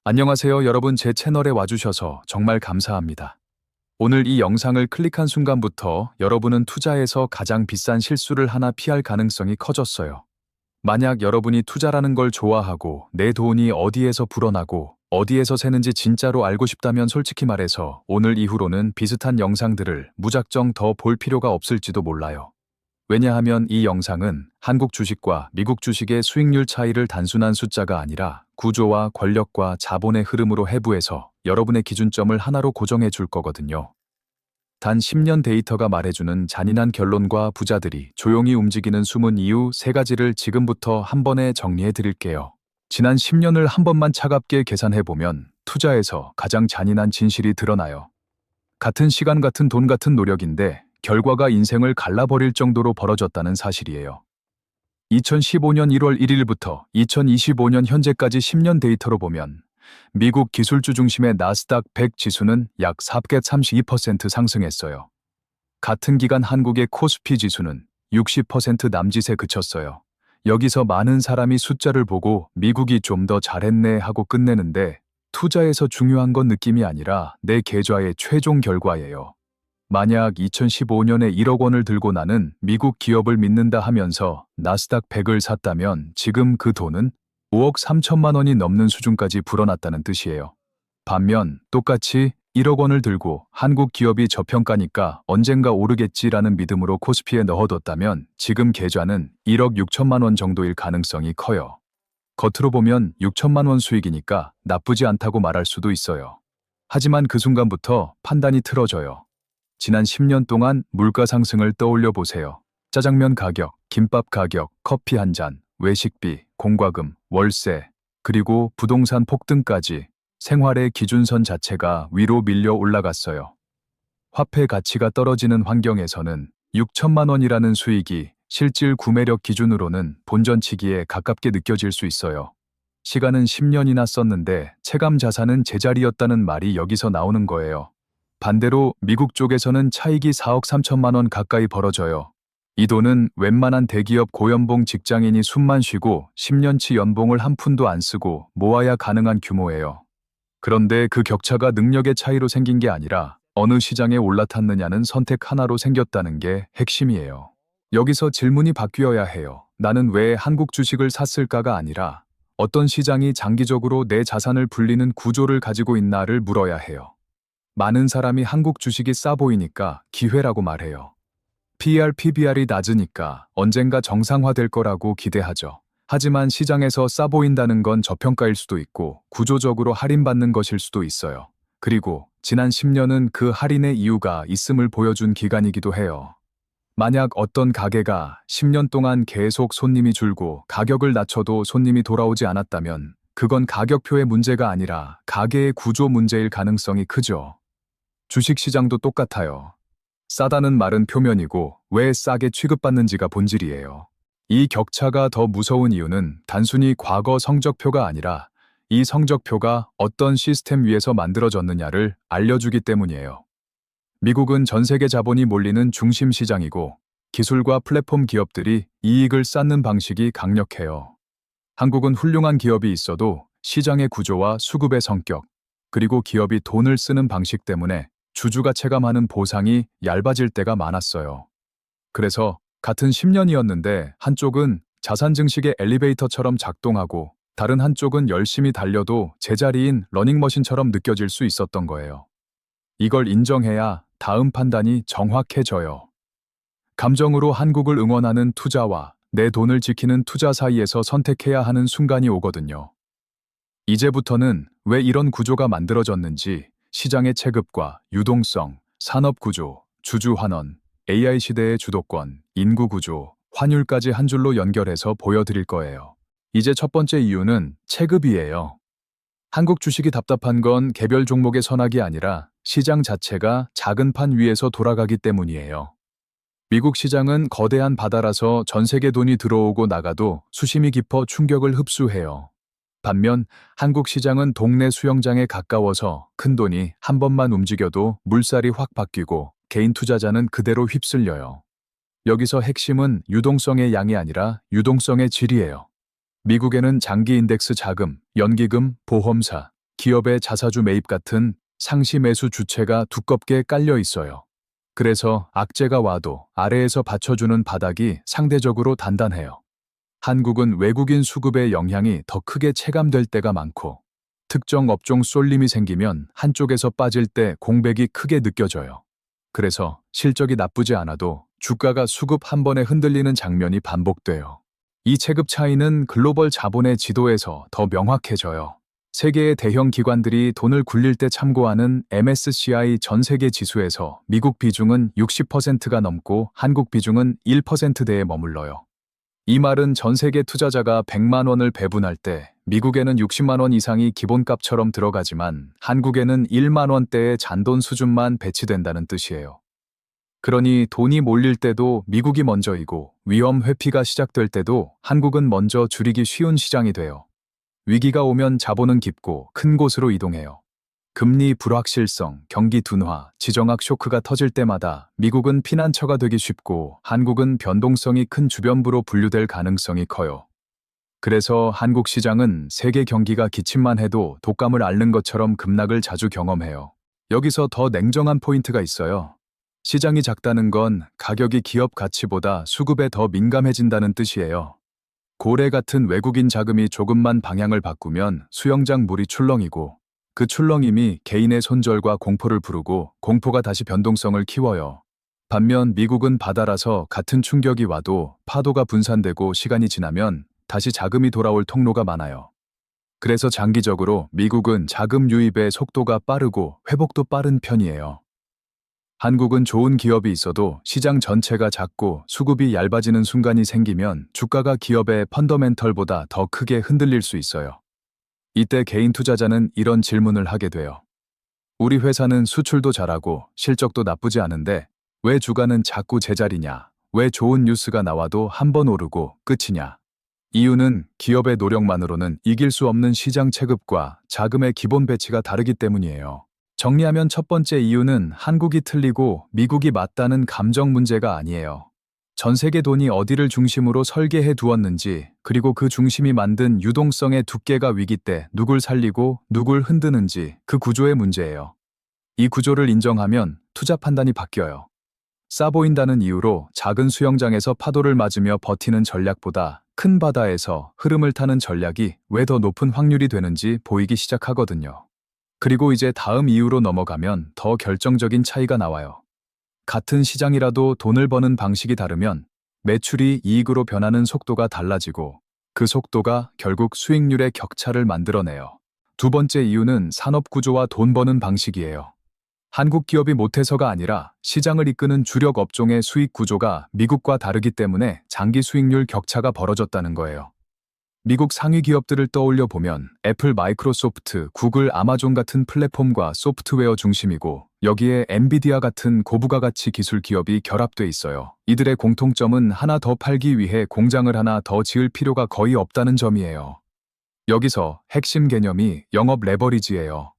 안녕하세요 여러분, 제 채널에 와주셔서 정말 감사합니다. 오늘 이 영상을 클릭한 순간부터 여러분은 투자에서 가장 비싼 실수를 하나 피할 가능성이 커졌어요. 만약 여러분이 투자라는 걸 좋아하고 내 돈이 어디에서 불어나고 어디에서 새는지 진짜로 알고 싶다면 솔직히 말해서 오늘 이후로는 비슷한 영상들을 무작정 더 볼 필요가 없을지도 몰라요. 왜냐하면 이 영상은 한국 주식과 미국 주식의 수익률 차이를 단순한 숫자가 아니라 구조와 권력과 자본의 흐름으로 해부해서 여러분의 기준점을 하나로 고정해 줄 거거든요. 단 10년 데이터가 말해주는 잔인한 결론과 부자들이 조용히 움직이는 숨은 이유 3가지를 지금부터 한 번에 정리해 드릴게요. 지난 10년을 한 번만 차갑게 계산해보면 투자에서 가장 잔인한 진실이 드러나요. 같은 시간, 같은 돈, 같은 노력인데 결과가 인생을 갈라버릴 정도로 벌어졌다는 사실이에요. 2015년 1월 1일부터 2025년 현재까지 10년 데이터로 보면 미국 기술주 중심의 나스닥 100 지수는 약 432% 상승했어요. 같은 기간 한국의 코스피 지수는 60% 남짓에 그쳤어요. 여기서 많은 사람이 숫자를 보고 미국이 좀 더 잘했네 하고 끝내는데 투자에서 중요한 건 느낌이 아니라 내 계좌의 최종 결과예요. 만약 2015년에 1억 원을 들고 나는 미국 기업을 믿는다 하면서 나스닥 100을 샀다면 지금 그 돈은 5억 3천만 원이 넘는 수준까지 불어났다는 뜻이에요. 반면 똑같이 1억 원을 들고 한국 기업이 저평가니까 언젠가 오르겠지라는 믿음으로 코스피에 넣어뒀다면 지금 계좌는 1억 6천만 원 정도일 가능성이 커요. 겉으로 보면 6천만 원 수익이니까 나쁘지 않다고 말할 수도 있어요. 하지만 그 순간부터 판단이 틀어져요. 지난 10년 동안 물가 상승을 떠올려 보세요. 짜장면 가격, 김밥 가격, 커피 한 잔, 외식비, 공과금, 월세, 그리고 부동산 폭등까지 생활의 기준선 자체가 위로 밀려 올라갔어요. 화폐 가치가 떨어지는 환경에서는 6천만 원이라는 수익이 실질 구매력 기준으로는 본전치기에 가깝게 느껴질 수 있어요. 시간은 10년이나 썼는데 체감 자산은 제자리였다는 말이 여기서 나오는 거예요. 반대로 미국 쪽에서는 차익이 4억 3천만 원 가까이 벌어져요. 이 돈은 웬만한 대기업 고연봉 직장인이 숨만 쉬고 10년치 연봉을 한 푼도 안 쓰고 모아야 가능한 규모예요. 그런데 그 격차가 능력의 차이로 생긴 게 아니라 어느 시장에 올라탔느냐는 선택 하나로 생겼다는 게 핵심이에요. 여기서 질문이 바뀌어야 해요. 나는 왜 한국 주식을 샀을까가 아니라 어떤 시장이 장기적으로 내 자산을 불리는 구조를 가지고 있나를 물어야 해요. 많은 사람이 한국 주식이 싸 보이니까 기회라고 말해요. PER, PBR이 낮으니까 언젠가 정상화될 거라고 기대하죠. 하지만 시장에서 싸 보인다는 건 저평가일 수도 있고 구조적으로 할인받는 것일 수도 있어요. 그리고 지난 10년은 그 할인의 이유가 있음을 보여준 기간이기도 해요. 만약 어떤 가게가 10년 동안 계속 손님이 줄고 가격을 낮춰도 손님이 돌아오지 않았다면 그건 가격표의 문제가 아니라 가게의 구조 문제일 가능성이 크죠. 주식시장도 똑같아요. 싸다는 말은 표면이고 왜 싸게 취급받는지가 본질이에요. 이 격차가 더 무서운 이유는 단순히 과거 성적표가 아니라 이 성적표가 어떤 시스템 위에서 만들어졌느냐를 알려주기 때문이에요. 미국은 전 세계 자본이 몰리는 중심 시장이고 기술과 플랫폼 기업들이 이익을 쌓는 방식이 강력해요. 한국은 훌륭한 기업이 있어도 시장의 구조와 수급의 성격, 그리고 기업이 돈을 쓰는 방식 때문에 주주가 체감하는 보상이 얇아질 때가 많았어요. 그래서 같은 10년이었는데 한쪽은 자산 증식의 엘리베이터처럼 작동하고 다른 한쪽은 열심히 달려도 제자리인 러닝머신처럼 느껴질 수 있었던 거예요. 이걸 인정해야 다음 판단이 정확해져요. 감정으로 한국을 응원하는 투자와 내 돈을 지키는 투자 사이에서 선택해야 하는 순간이 오거든요. 이제부터는 왜 이런 구조가 만들어졌는지 시장의 체급과 유동성, 산업구조, 주주환원, AI 시대의 주도권, 인구구조, 환율까지 한 줄로 연결해서 보여드릴 거예요. 이제 첫 번째 이유는 체급이에요. 한국 주식이 답답한 건 개별 종목의 선악이 아니라 시장 자체가 작은 판 위에서 돌아가기 때문이에요. 미국 시장은 거대한 바다라서 전 세계 돈이 들어오고 나가도 수심이 깊어 충격을 흡수해요. 반면 한국 시장은 동네 수영장에 가까워서 큰 돈이 한 번만 움직여도 물살이 확 바뀌고 개인 투자자는 그대로 휩쓸려요. 여기서 핵심은 유동성의 양이 아니라 유동성의 질이에요. 미국에는 장기 인덱스 자금, 연기금, 보험사, 기업의 자사주 매입 같은 상시 매수 주체가 두껍게 깔려 있어요. 그래서 악재가 와도 아래에서 받쳐주는 바닥이 상대적으로 단단해요. 한국은 외국인 수급의 영향이 더 크게 체감될 때가 많고, 특정 업종 쏠림이 생기면 한쪽에서 빠질 때 공백이 크게 느껴져요. 그래서 실적이 나쁘지 않아도 주가가 수급 한 번에 흔들리는 장면이 반복돼요. 이 체급 차이는 글로벌 자본의 지도에서 더 명확해져요. 세계의 대형 기관들이 돈을 굴릴 때 참고하는 MSCI 전 세계 지수에서 미국 비중은 60%가 넘고 한국 비중은 1%대에 머물러요. 이 말은 전 세계 투자자가 100만 원을 배분할 때 미국에는 60만 원 이상이 기본값처럼 들어가지만 한국에는 1만 원대의 잔돈 수준만 배치된다는 뜻이에요. 그러니 돈이 몰릴 때도 미국이 먼저이고 위험 회피가 시작될 때도 한국은 먼저 줄이기 쉬운 시장이 돼요. 위기가 오면 자본은 깊고 큰 곳으로 이동해요. 금리 불확실성, 경기 둔화, 지정학 쇼크가 터질 때마다 미국은 피난처가 되기 쉽고 한국은 변동성이 큰 주변부로 분류될 가능성이 커요. 그래서 한국 시장은 세계 경기가 기침만 해도 독감을 앓는 것처럼 급락을 자주 경험해요. 여기서 더 냉정한 포인트가 있어요. 시장이 작다는 건 가격이 기업 가치보다 수급에 더 민감해진다는 뜻이에요. 고래 같은 외국인 자금이 조금만 방향을 바꾸면 수영장 물이 출렁이고, 그 출렁임이 개인의 손절과 공포를 부르고 공포가 다시 변동성을 키워요. 반면 미국은 바다라서 같은 충격이 와도 파도가 분산되고 시간이 지나면 다시 자금이 돌아올 통로가 많아요. 그래서 장기적으로 미국은 자금 유입의 속도가 빠르고 회복도 빠른 편이에요. 한국은 좋은 기업이 있어도 시장 전체가 작고 수급이 얇아지는 순간이 생기면 주가가 기업의 펀더멘털보다 더 크게 흔들릴 수 있어요. 이때 개인 투자자는 이런 질문을 하게 돼요. 우리 회사는 수출도 잘하고 실적도 나쁘지 않은데 왜 주가는 자꾸 제자리냐? 왜 좋은 뉴스가 나와도 한 번 오르고 끝이냐? 이유는 기업의 노력만으로는 이길 수 없는 시장 체급과 자금의 기본 배치가 다르기 때문이에요. 정리하면 첫 번째 이유는 한국이 틀리고 미국이 맞다는 감정 문제가 아니에요. 전 세계 돈이 어디를 중심으로 설계해 두었는지, 그리고 그 중심이 만든 유동성의 두께가 위기 때 누굴 살리고 누굴 흔드는지, 그 구조의 문제예요. 이 구조를 인정하면 투자 판단이 바뀌어요. 싸 보인다는 이유로 작은 수영장에서 파도를 맞으며 버티는 전략보다 큰 바다에서 흐름을 타는 전략이 왜 더 높은 확률이 되는지 보이기 시작하거든요. 그리고 이제 다음 이유로 넘어가면 더 결정적인 차이가 나와요. 같은 시장이라도 돈을 버는 방식이 다르면 매출이 이익으로 변하는 속도가 달라지고, 그 속도가 결국 수익률의 격차를 만들어내요. 두 번째 이유는 산업 구조와 돈 버는 방식이에요. 한국 기업이 못해서가 아니라 시장을 이끄는 주력 업종의 수익 구조가 미국과 다르기 때문에 장기 수익률 격차가 벌어졌다는 거예요. 미국 상위 기업들을 떠올려 보면 애플, 마이크로소프트, 구글, 아마존 같은 플랫폼과 소프트웨어 중심이고, 여기에 엔비디아 같은 고부가 가치 기술 기업이 결합돼 있어요. 이들의 공통점은 하나 더 팔기 위해 공장을 하나 더 지을 필요가 거의 없다는 점이에요. 여기서 핵심 개념이 영업 레버리지예요.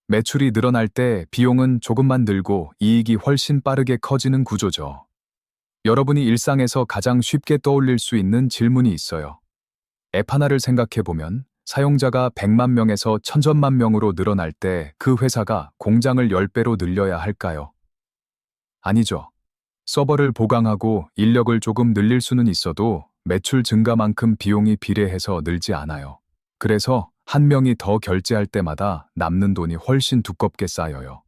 매출이 늘어날 때 비용은 조금만 늘고 이익이 훨씬 빠르게 커지는 구조죠. 여러분이 일상에서 가장 쉽게 떠올릴 수 있는 질문이 있어요. 앱 하나를 생각해보면 사용자가 100만 명에서 1000만 명으로 늘어날 때 그 회사가 공장을 10배로 늘려야 할까요? 아니죠. 서버를 보강하고 인력을 조금 늘릴 수는 있어도 매출 증가만큼 비용이 비례해서 늘지 않아요. 그래서 한 명이 더 결제할 때마다 남는 돈이 훨씬 두껍게 쌓여요.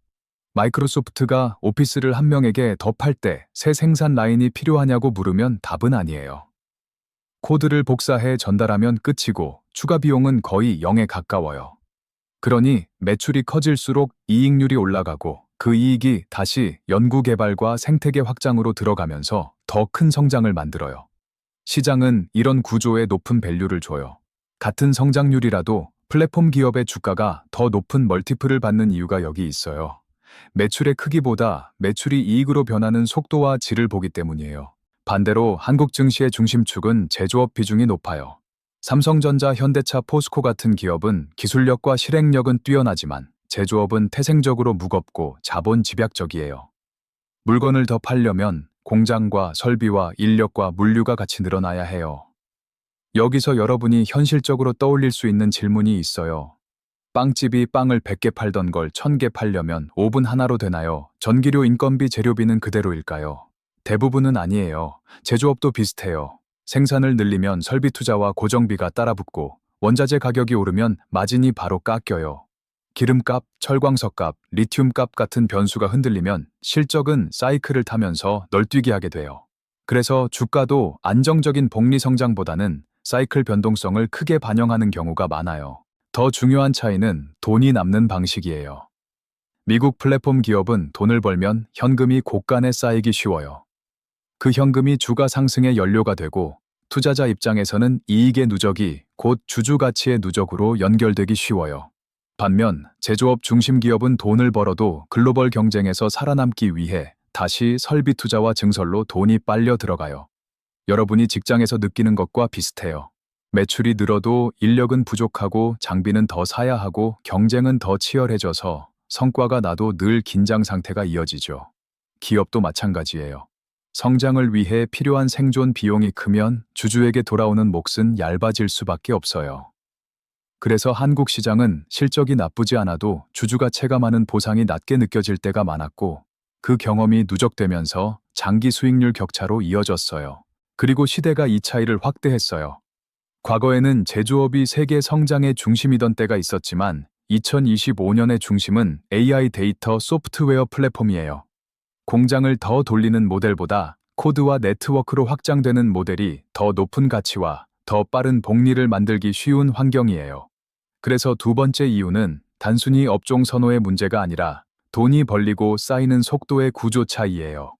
마이크로소프트가 오피스를 한 명에게 더 팔 때 새 생산 라인이 필요하냐고 물으면 답은 아니에요. 코드를 복사해 전달하면 끝이고 추가 비용은 거의 0에 가까워요. 그러니 매출이 커질수록 이익률이 올라가고, 그 이익이 다시 연구개발과 생태계 확장으로 들어가면서 더 큰 성장을 만들어요. 시장은 이런 구조에 높은 밸류를 줘요. 같은 성장률이라도 플랫폼 기업의 주가가 더 높은 멀티플을 받는 이유가 여기 있어요. 매출의 크기보다 매출이 이익으로 변하는 속도와 질을 보기 때문이에요. 반대로 한국 증시의 중심축은 제조업 비중이 높아요. 삼성전자, 현대차, 포스코 같은 기업은 기술력과 실행력은 뛰어나지만 제조업은 태생적으로 무겁고 자본 집약적이에요. 물건을 더 팔려면 공장과 설비와 인력과 물류가 같이 늘어나야 해요. 여기서 여러분이 현실적으로 떠올릴 수 있는 질문이 있어요. 빵집이 빵을 100개 팔던 걸 1000개 팔려면 오븐 하나로 되나요? 전기료, 인건비, 재료비는 그대로일까요? 대부분은 아니에요. 제조업도 비슷해요. 생산을 늘리면 설비 투자와 고정비가 따라붙고 원자재 가격이 오르면 마진이 바로 깎여요. 기름값, 철광석값, 리튬값 같은 변수가 흔들리면 실적은 사이클을 타면서 널뛰게 하게 돼요. 그래서 주가도 안정적인 복리 성장보다는 사이클 변동성을 크게 반영하는 경우가 많아요. 더 중요한 차이는 돈이 남는 방식이에요. 미국 플랫폼 기업은 돈을 벌면 현금이 곳간에 쌓이기 쉬워요. 그 현금이 주가 상승의 연료가 되고 투자자 입장에서는 이익의 누적이 곧 주주 가치의 누적으로 연결되기 쉬워요. 반면 제조업 중심 기업은 돈을 벌어도 글로벌 경쟁에서 살아남기 위해 다시 설비 투자와 증설로 돈이 빨려 들어가요. 여러분이 직장에서 느끼는 것과 비슷해요. 매출이 늘어도 인력은 부족하고 장비는 더 사야 하고 경쟁은 더 치열해져서 성과가 나도 늘 긴장 상태가 이어지죠. 기업도 마찬가지예요. 성장을 위해 필요한 생존 비용이 크면 주주에게 돌아오는 몫은 얇아질 수밖에 없어요. 그래서 한국 시장은 실적이 나쁘지 않아도 주주가 체감하는 보상이 낮게 느껴질 때가 많았고 그 경험이 누적되면서 장기 수익률 격차로 이어졌어요. 그리고 시대가 이 차이를 확대했어요. 과거에는 제조업이 세계 성장의 중심이던 때가 있었지만 2025년의 중심은 AI 데이터 소프트웨어 플랫폼이에요. 공장을 더 돌리는 모델보다 코드와 네트워크로 확장되는 모델이 더 높은 가치와 더 빠른 복리를 만들기 쉬운 환경이에요. 그래서 두 번째 이유는 단순히 업종 선호의 문제가 아니라 돈이 벌리고 쌓이는 속도의 구조 차이예요.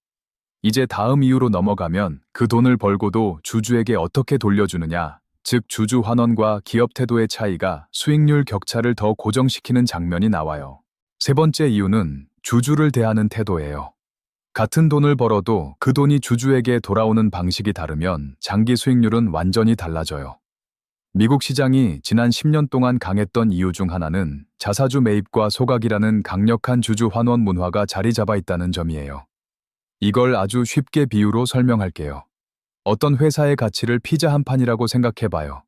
이제 다음 이유로 넘어가면 그 돈을 벌고도 주주에게 어떻게 돌려주느냐, 즉 주주 환원과 기업 태도의 차이가 수익률 격차를 더 고정시키는 장면이 나와요. 세 번째 이유는 주주를 대하는 태도예요. 같은 돈을 벌어도 그 돈이 주주에게 돌아오는 방식이 다르면 장기 수익률은 완전히 달라져요. 미국 시장이 지난 10년 동안 강했던 이유 중 하나는 자사주 매입과 소각이라는 강력한 주주 환원 문화가 자리 잡아 있다는 점이에요. 이걸 아주 쉽게 비유로 설명할게요. 어떤 회사의 가치를 피자 한 판이라고 생각해봐요.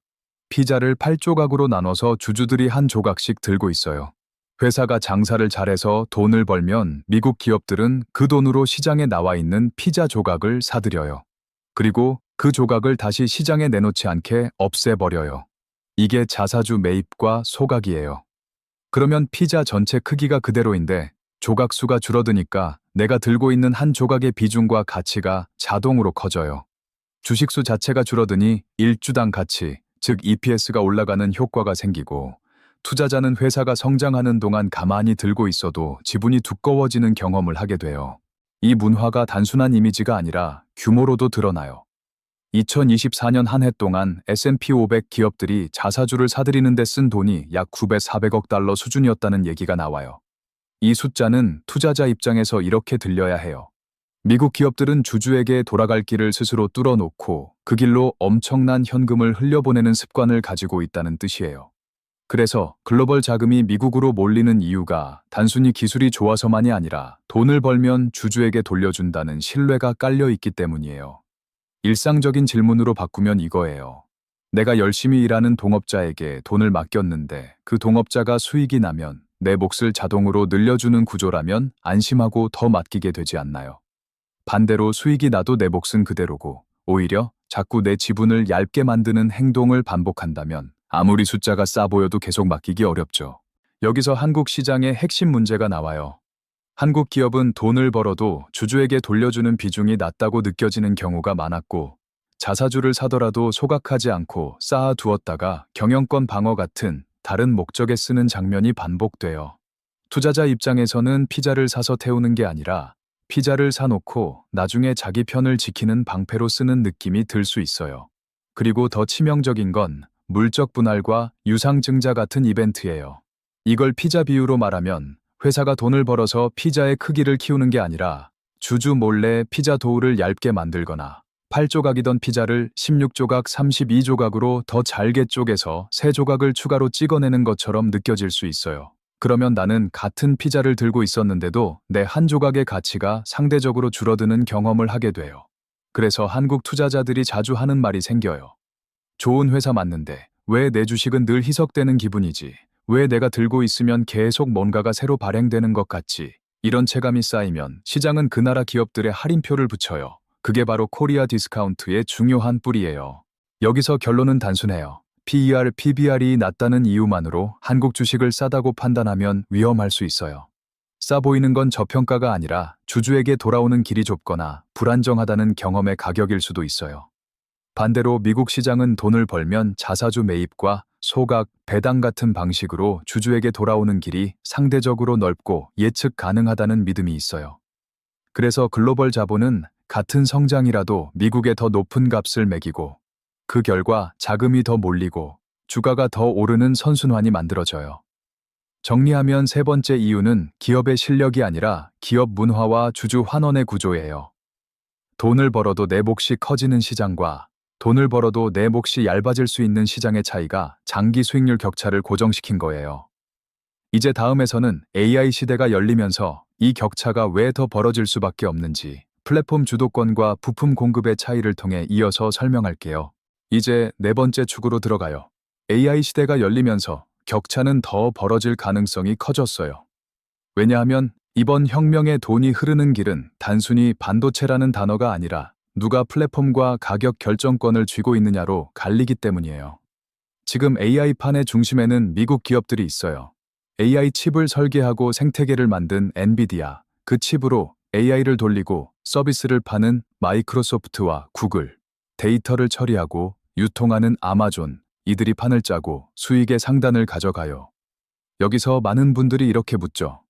피자를 8조각으로 나눠서 주주들이 한 조각씩 들고 있어요. 회사가 장사를 잘해서 돈을 벌면 미국 기업들은 그 돈으로 시장에 나와 있는 피자 조각을 사들여요. 그리고 그 조각을 다시 시장에 내놓지 않게 없애버려요. 이게 자사주 매입과 소각이에요. 그러면 피자 전체 크기가 그대로인데 조각 수가 줄어드니까 내가 들고 있는 한 조각의 비중과 가치가 자동으로 커져요. 주식수 자체가 줄어드니 일주당 가치, 즉 EPS가 올라가는 효과가 생기고 투자자는 회사가 성장하는 동안 가만히 들고 있어도 지분이 두꺼워지는 경험을 하게 돼요. 이 문화가 단순한 이미지가 아니라 규모로도 드러나요. 2024년 한 해 동안 S&P 500 기업들이 자사주를 사들이는 데 쓴 돈이 약 900~400억 달러 수준이었다는 얘기가 나와요. 이 숫자는 투자자 입장에서 이렇게 들려야 해요. 미국 기업들은 주주에게 돌아갈 길을 스스로 뚫어놓고 그 길로 엄청난 현금을 흘려보내는 습관을 가지고 있다는 뜻이에요. 그래서 글로벌 자금이 미국으로 몰리는 이유가 단순히 기술이 좋아서만이 아니라 돈을 벌면 주주에게 돌려준다는 신뢰가 깔려 있기 때문이에요. 일상적인 질문으로 바꾸면 이거예요. 내가 열심히 일하는 동업자에게 돈을 맡겼는데 그 동업자가 수익이 나면 내 몫을 자동으로 늘려주는 구조라면 안심하고 더 맡기게 되지 않나요? 반대로 수익이 나도 내 몫은 그대로고 오히려 자꾸 내 지분을 얇게 만드는 행동을 반복한다면 아무리 숫자가 싸 보여도 계속 맡기기 어렵죠. 여기서 한국 시장의 핵심 문제가 나와요. 한국 기업은 돈을 벌어도 주주에게 돌려주는 비중이 낮다고 느껴지는 경우가 많았고 자사주를 사더라도 소각하지 않고 쌓아두었다가 경영권 방어 같은 다른 목적에 쓰는 장면이 반복돼요. 투자자 입장에서는 피자를 사서 태우는 게 아니라 피자를 사놓고 나중에 자기 편을 지키는 방패로 쓰는 느낌이 들 수 있어요. 그리고 더 치명적인 건 물적 분할과 유상증자 같은 이벤트예요. 이걸 피자 비유로 말하면 회사가 돈을 벌어서 피자의 크기를 키우는 게 아니라 주주 몰래 피자 도우를 얇게 만들거나 8조각이던 피자를 16조각, 32조각으로 더 잘게 쪼개서 3조각을 추가로 찍어내는 것처럼 느껴질 수 있어요. 그러면 나는 같은 피자를 들고 있었는데도 내 한 조각의 가치가 상대적으로 줄어드는 경험을 하게 돼요. 그래서 한국 투자자들이 자주 하는 말이 생겨요. 좋은 회사 맞는데 왜 내 주식은 늘 희석되는 기분이지? 왜 내가 들고 있으면 계속 뭔가가 새로 발행되는 것 같지? 이런 체감이 쌓이면 시장은 그 나라 기업들의 할인표를 붙여요. 그게 바로 코리아 디스카운트의 중요한 뿌리예요. 여기서 결론은 단순해요. PER, PBR이 낮다는 이유만으로 한국 주식을 싸다고 판단하면 위험할 수 있어요. 싸 보이는 건 저평가가 아니라 주주에게 돌아오는 길이 좁거나 불안정하다는 경험의 가격일 수도 있어요. 반대로 미국 시장은 돈을 벌면 자사주 매입과 소각, 배당 같은 방식으로 주주에게 돌아오는 길이 상대적으로 넓고 예측 가능하다는 믿음이 있어요. 그래서 글로벌 자본은 같은 성장이라도 미국에 더 높은 값을 매기고 그 결과 자금이 더 몰리고 주가가 더 오르는 선순환이 만들어져요. 정리하면 세 번째 이유는 기업의 실력이 아니라 기업 문화와 주주 환원의 구조예요. 돈을 벌어도 내 몫이 커지는 시장과 돈을 벌어도 내 몫이 얇아질 수 있는 시장의 차이가 장기 수익률 격차를 고정시킨 거예요. 이제 다음에서는 AI 시대가 열리면서 이 격차가 왜 더 벌어질 수밖에 없는지 플랫폼 주도권과 부품 공급의 차이를 통해 이어서 설명할게요. 이제 네 번째 축으로 들어가요. AI 시대가 열리면서 격차는 더 벌어질 가능성이 커졌어요. 왜냐하면 이번 혁명의 돈이 흐르는 길은 단순히 반도체라는 단어가 아니라 누가 플랫폼과 가격 결정권을 쥐고 있느냐로 갈리기 때문이에요. 지금 AI판의 중심에는 미국 기업들이 있어요. AI 칩을 설계하고 생태계를 만든 엔비디아, 그 칩으로 AI를 돌리고 서비스를 파는 마이크로소프트와 구글, 데이터를 처리하고 유통하는 아마존, 이들이 판을 짜고 수익의 상단을 가져가요. 여기서 많은 분들이 이렇게 묻죠.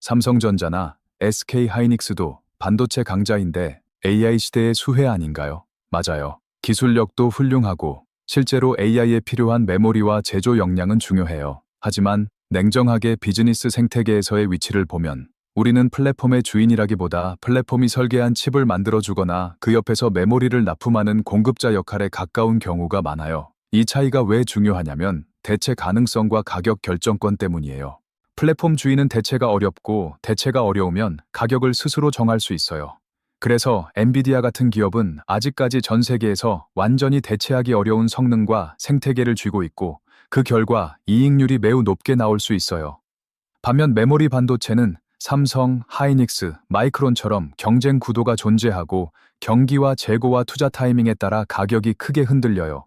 삼성전자나 SK하이닉스도 반도체 강자인데 AI 시대의 수혜 아닌가요? 맞아요. 기술력도 훌륭하고 실제로 AI에 필요한 메모리와 제조 역량은 중요해요. 하지만 냉정하게 비즈니스 생태계에서의 위치를 보면 우리는 플랫폼의 주인이라기보다 플랫폼이 설계한 칩을 만들어주거나 그 옆에서 메모리를 납품하는 공급자 역할에 가까운 경우가 많아요. 이 차이가 왜 중요하냐면 대체 가능성과 가격 결정권 때문이에요. 플랫폼 주인은 대체가 어렵고 대체가 어려우면 가격을 스스로 정할 수 있어요. 그래서 엔비디아 같은 기업은 아직까지 전 세계에서 완전히 대체하기 어려운 성능과 생태계를 쥐고 있고 그 결과 이익률이 매우 높게 나올 수 있어요. 반면 메모리 반도체는 삼성, 하이닉스, 마이크론처럼 경쟁 구도가 존재하고 경기와 재고와 투자 타이밍에 따라 가격이 크게 흔들려요.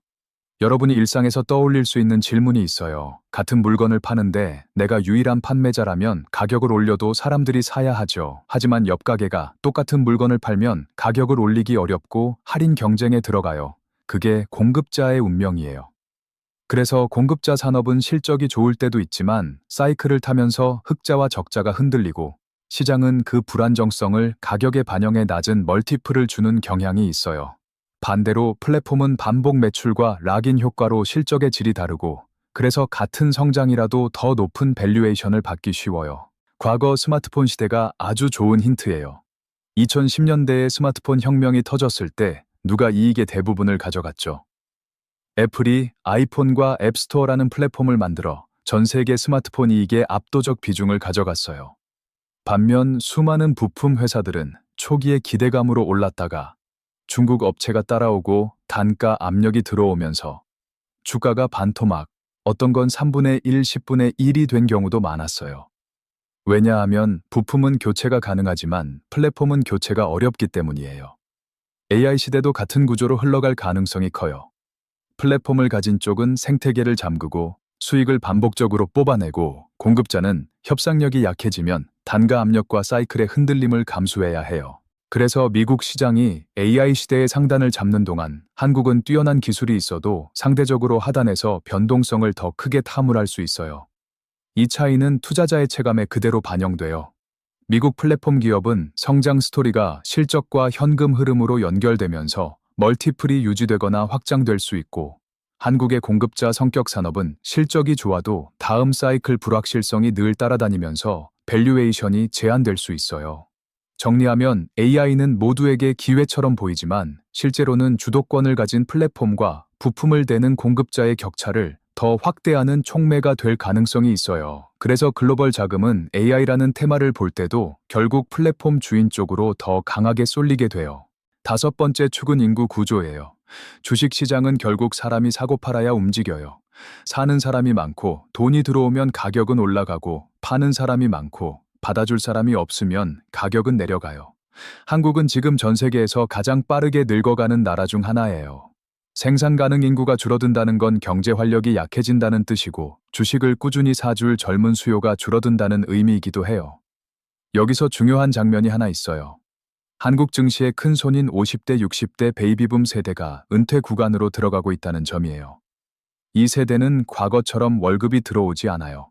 여러분이 일상에서 떠올릴 수 있는 질문이 있어요. 같은 물건을 파는데 내가 유일한 판매자라면 가격을 올려도 사람들이 사야 하죠. 하지만 옆 가게가 똑같은 물건을 팔면 가격을 올리기 어렵고 할인 경쟁에 들어가요. 그게 공급자의 운명이에요. 그래서 공급자 산업은 실적이 좋을 때도 있지만 사이클을 타면서 흑자와 적자가 흔들리고 시장은 그 불안정성을 가격에 반영해 낮은 멀티플을 주는 경향이 있어요. 반대로 플랫폼은 반복 매출과 락인 효과로 실적의 질이 다르고 그래서 같은 성장이라도 더 높은 밸류에이션을 받기 쉬워요. 과거 스마트폰 시대가 아주 좋은 힌트예요. 2010년대에 스마트폰 혁명이 터졌을 때 누가 이익의 대부분을 가져갔죠. 애플이 아이폰과 앱스토어라는 플랫폼을 만들어 전 세계 스마트폰 이익의 압도적 비중을 가져갔어요. 반면 수많은 부품 회사들은 초기에 기대감으로 올랐다가 중국 업체가 따라오고 단가 압력이 들어오면서 주가가 반토막, 어떤 건 3분의 1, 10분의 1이 된 경우도 많았어요. 왜냐하면 부품은 교체가 가능하지만 플랫폼은 교체가 어렵기 때문이에요. AI 시대도 같은 구조로 흘러갈 가능성이 커요. 플랫폼을 가진 쪽은 생태계를 잠그고 수익을 반복적으로 뽑아내고 공급자는 협상력이 약해지면 단가 압력과 사이클의 흔들림을 감수해야 해요. 그래서 미국 시장이 AI 시대의 상단을 잡는 동안 한국은 뛰어난 기술이 있어도 상대적으로 하단에서 변동성을 더 크게 탐구할 수 있어요. 이 차이는 투자자의 체감에 그대로 반영돼요. 미국 플랫폼 기업은 성장 스토리가 실적과 현금 흐름으로 연결되면서 멀티플이 유지되거나 확장될 수 있고 한국의 공급자 성격 산업은 실적이 좋아도 다음 사이클 불확실성이 늘 따라다니면서 밸류에이션이 제한될 수 있어요. 정리하면 AI는 모두에게 기회처럼 보이지만 실제로는 주도권을 가진 플랫폼과 부품을 대는 공급자의 격차를 더 확대하는 촉매가 될 가능성이 있어요. 그래서 글로벌 자금은 AI라는 테마를 볼 때도 결국 플랫폼 주인 쪽으로 더 강하게 쏠리게 돼요. 다섯 번째 축은 인구 구조예요. 주식 시장은 결국 사람이 사고 팔아야 움직여요. 사는 사람이 많고 돈이 들어오면 가격은 올라가고 파는 사람이 많고 받아줄 사람이 없으면 가격은 내려가요. 한국은 지금 전 세계에서 가장 빠르게 늙어가는 나라 중 하나예요. 생산 가능 인구가 줄어든다는 건 경제 활력이 약해진다는 뜻이고 주식을 꾸준히 사줄 젊은 수요가 줄어든다는 의미이기도 해요. 여기서 중요한 장면이 하나 있어요. 한국 증시의 큰 손인 50대, 60대 베이비붐 세대가 은퇴 구간으로 들어가고 있다는 점이에요. 이 세대는 과거처럼 월급이 들어오지 않아요.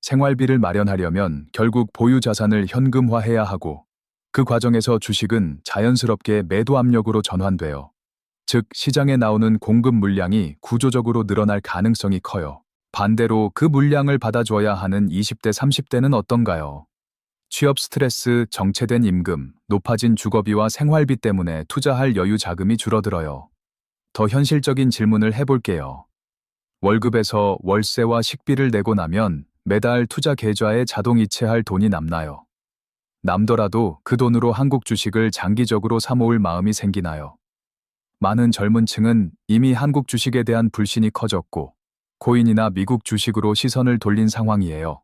생활비를 마련하려면 결국 보유 자산을 현금화해야 하고 그 과정에서 주식은 자연스럽게 매도 압력으로 전환돼요. 즉, 시장에 나오는 공급 물량이 구조적으로 늘어날 가능성이 커요. 반대로 그 물량을 받아줘야 하는 20대, 30대는 어떤가요? 취업 스트레스, 정체된 임금, 높아진 주거비와 생활비 때문에 투자할 여유 자금이 줄어들어요. 더 현실적인 질문을 해볼게요. 월급에서 월세와 식비를 내고 나면 매달 투자 계좌에 자동 이체할 돈이 남나요? 남더라도 그 돈으로 한국 주식을 장기적으로 사모을 마음이 생기나요? 많은 젊은 층은 이미 한국 주식에 대한 불신이 커졌고 코인이나 미국 주식으로 시선을 돌린 상황이에요.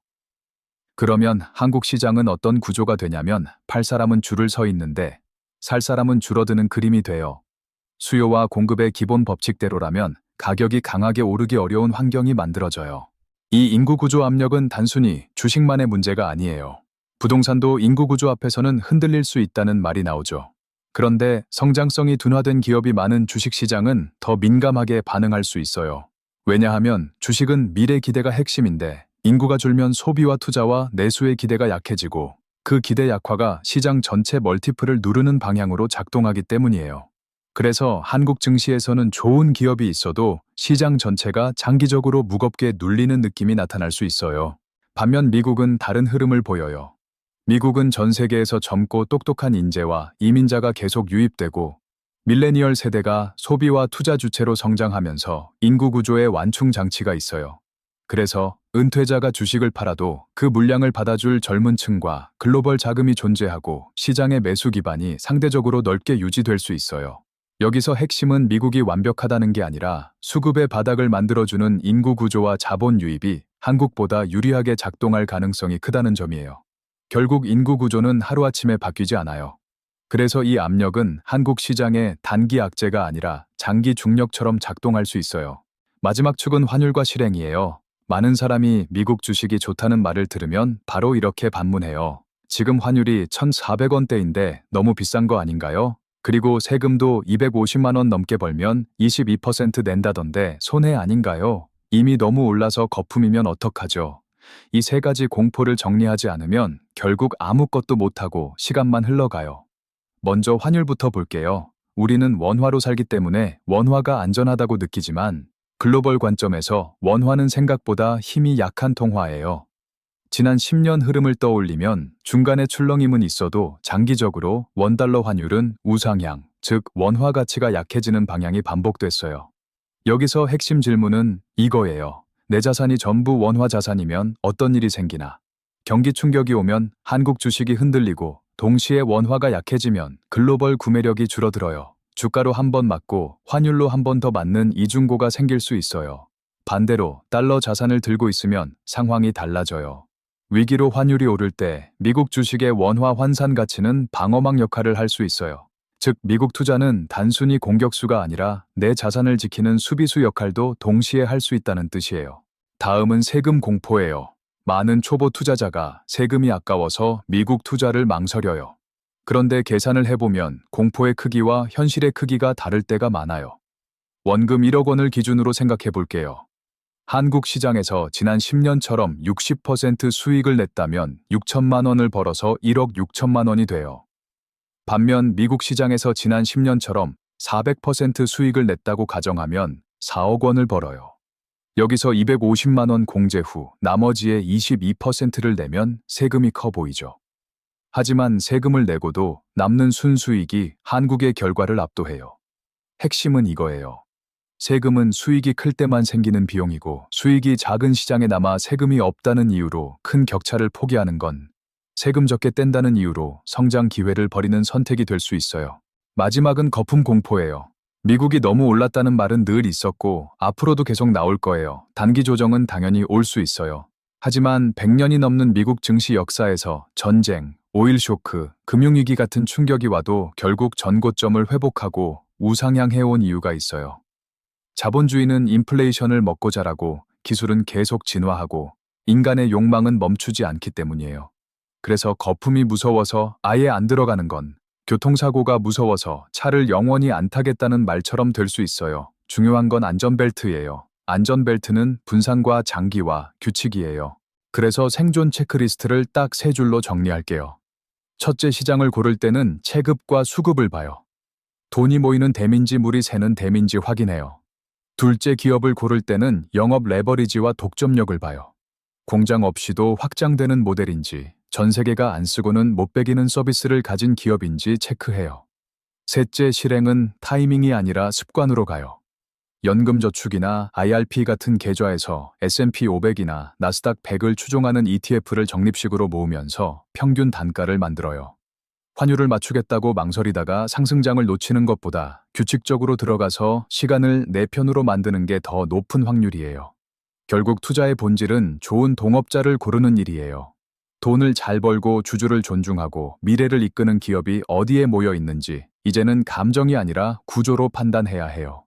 그러면 한국 시장은 어떤 구조가 되냐면 팔 사람은 줄을 서 있는데 살 사람은 줄어드는 그림이 돼요. 수요와 공급의 기본 법칙대로라면 가격이 강하게 오르기 어려운 환경이 만들어져요. 이 인구 구조 압력은 단순히 주식만의 문제가 아니에요. 부동산도 인구 구조 앞에서는 흔들릴 수 있다는 말이 나오죠. 그런데 성장성이 둔화된 기업이 많은 주식시장은 더 민감하게 반응할 수 있어요. 왜냐하면 주식은 미래 기대가 핵심인데 인구가 줄면 소비와 투자와 내수의 기대가 약해지고 그 기대 약화가 시장 전체 멀티플을 누르는 방향으로 작동하기 때문이에요. 그래서 한국 증시에서는 좋은 기업이 있어도 시장 전체가 장기적으로 무겁게 눌리는 느낌이 나타날 수 있어요. 반면 미국은 다른 흐름을 보여요. 미국은 전 세계에서 젊고 똑똑한 인재와 이민자가 계속 유입되고 밀레니얼 세대가 소비와 투자 주체로 성장하면서 인구 구조의 완충 장치가 있어요. 그래서 은퇴자가 주식을 팔아도 그 물량을 받아줄 젊은 층과 글로벌 자금이 존재하고 시장의 매수 기반이 상대적으로 넓게 유지될 수 있어요. 여기서 핵심은 미국이 완벽하다는 게 아니라 수급의 바닥을 만들어주는 인구 구조와 자본 유입이 한국보다 유리하게 작동할 가능성이 크다는 점이에요. 결국 인구 구조는 하루아침에 바뀌지 않아요. 그래서 이 압력은 한국 시장의 단기 악재가 아니라 장기 중력처럼 작동할 수 있어요. 마지막 축은 환율과 실행이에요. 많은 사람이 미국 주식이 좋다는 말을 들으면 바로 이렇게 반문해요. 지금 환율이 1,400원대인데 너무 비싼 거 아닌가요? 그리고 세금도 250만 원 넘게 벌면 22% 낸다던데 손해 아닌가요? 이미 너무 올라서 거품이면 어떡하죠? 이 세 가지 공포를 정리하지 않으면 결국 아무것도 못하고 시간만 흘러가요. 먼저 환율부터 볼게요. 우리는 원화로 살기 때문에 원화가 안전하다고 느끼지만 글로벌 관점에서 원화는 생각보다 힘이 약한 통화예요. 지난 10년 흐름을 떠올리면 중간에 출렁임은 있어도 장기적으로 원달러 환율은 우상향, 즉 원화 가치가 약해지는 방향이 반복됐어요. 여기서 핵심 질문은 이거예요. 내 자산이 전부 원화 자산이면 어떤 일이 생기나? 경기 충격이 오면 한국 주식이 흔들리고 동시에 원화가 약해지면 글로벌 구매력이 줄어들어요. 주가로 한 번 맞고 환율로 한 번 더 맞는 이중고가 생길 수 있어요. 반대로 달러 자산을 들고 있으면 상황이 달라져요. 위기로 환율이 오를 때 미국 주식의 원화 환산 가치는 방어막 역할을 할 수 있어요. 즉, 미국 투자는 단순히 공격수가 아니라 내 자산을 지키는 수비수 역할도 동시에 할 수 있다는 뜻이에요. 다음은 세금 공포예요. 많은 초보 투자자가 세금이 아까워서 미국 투자를 망설여요. 그런데 계산을 해보면 공포의 크기와 현실의 크기가 다를 때가 많아요. 원금 1억 원을 기준으로 생각해 볼게요. 한국 시장에서 지난 10년처럼 60% 수익을 냈다면 6천만 원을 벌어서 1억 6천만 원이 돼요. 반면 미국 시장에서 지난 10년처럼 400% 수익을 냈다고 가정하면 4억 원을 벌어요. 여기서 250만 원 공제 후 나머지의 22%를 내면 세금이 커 보이죠. 하지만 세금을 내고도 남는 순수익이 한국의 결과를 압도해요. 핵심은 이거예요. 세금은 수익이 클 때만 생기는 비용이고 수익이 작은 시장에 남아 세금이 없다는 이유로 큰 격차를 포기하는 건 세금 적게 뗀다는 이유로 성장 기회를 버리는 선택이 될 수 있어요. 마지막은 거품 공포예요. 미국이 너무 올랐다는 말은 늘 있었고 앞으로도 계속 나올 거예요. 단기 조정은 당연히 올 수 있어요. 하지만 100년이 넘는 미국 증시 역사에서 전쟁, 오일 쇼크, 금융위기 같은 충격이 와도 결국 전고점을 회복하고 우상향해온 이유가 있어요. 자본주의는 인플레이션을 먹고 자라고 기술은 계속 진화하고 인간의 욕망은 멈추지 않기 때문이에요. 그래서 거품이 무서워서 아예 안 들어가는 건 교통사고가 무서워서 차를 영원히 안 타겠다는 말처럼 될 수 있어요. 중요한 건 안전벨트예요. 안전벨트는 분산과 장기와 규칙이에요. 그래서 생존 체크리스트를 딱 세 줄로 정리할게요. 첫째, 시장을 고를 때는 체급과 수급을 봐요. 돈이 모이는 댐인지 물이 새는 댐인지 확인해요. 둘째, 기업을 고를 때는 영업 레버리지와 독점력을 봐요. 공장 없이도 확장되는 모델인지, 전 세계가 안 쓰고는 못 배기는 서비스를 가진 기업인지 체크해요. 셋째, 실행은 타이밍이 아니라 습관으로 가요. 연금저축이나 IRP 같은 계좌에서 S&P 500이나 나스닥 100을 추종하는 ETF를 적립식으로 모으면서 평균 단가를 만들어요. 환율을 맞추겠다고 망설이다가 상승장을 놓치는 것보다 규칙적으로 들어가서 시간을 내 편으로 만드는 게 더 높은 확률이에요. 결국 투자의 본질은 좋은 동업자를 고르는 일이에요. 돈을 잘 벌고 주주를 존중하고 미래를 이끄는 기업이 어디에 모여 있는지 이제는 감정이 아니라 구조로 판단해야 해요.